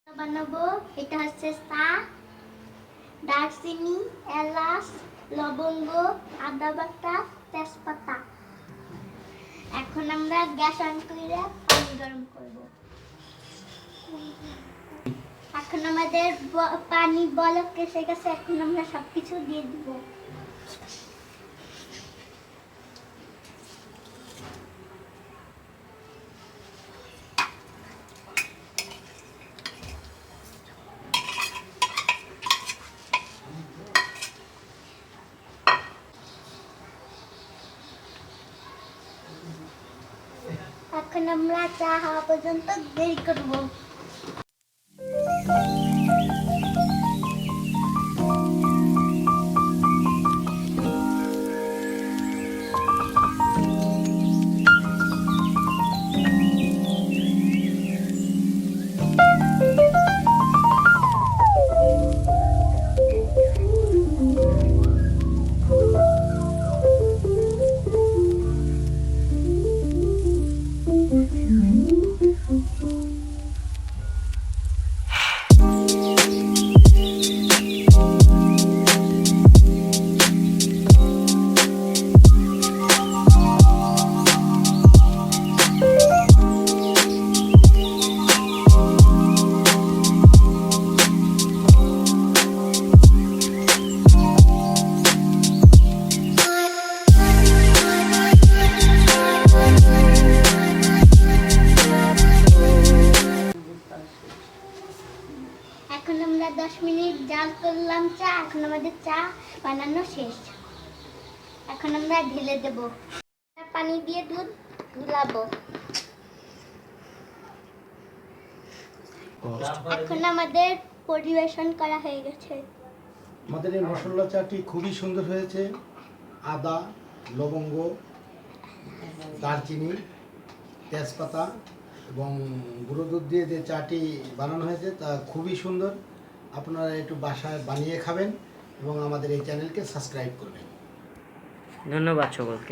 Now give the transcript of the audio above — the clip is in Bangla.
বানাবো এটা হচ্ছে চা, দারচিনি, এলাচ, লবঙ্গ, আদা বাটা, তেজপাতা। এখন আমরা গ্যাস অন করে পানি গরম করব। এখন আমাদের পানি বলক এসে গেছে, এখন আমরা সবকিছু দিয়ে দিব। এখন আমরা চা হওয়া পর্যন্ত দেরি করব। এখন আমরা 10 মিনিট জাল করলাম চা। এখন আমাদের চা বানানো শেষ। এখন আমরা ঢেলে দেব। পানি দিয়ে দুধ গুলাবো। এখন আমাদের পরিবেশন করা হয়ে গেছে। আমাদের এই মশলা চাটি খুবই সুন্দর হয়েছে। আদা, লবঙ্গ, দারচিনি, তেজপাতা এবং গুঁড়ো দুধ দিয়ে যে চাটি বানানো হয়েছে তা খুবই সুন্দর। আপনারা একটু বাসায় বানিয়ে খাবেন এবং আমাদের এই চ্যানেলকে সাবস্ক্রাইব করবেন। ধন্যবাদ সকলকে।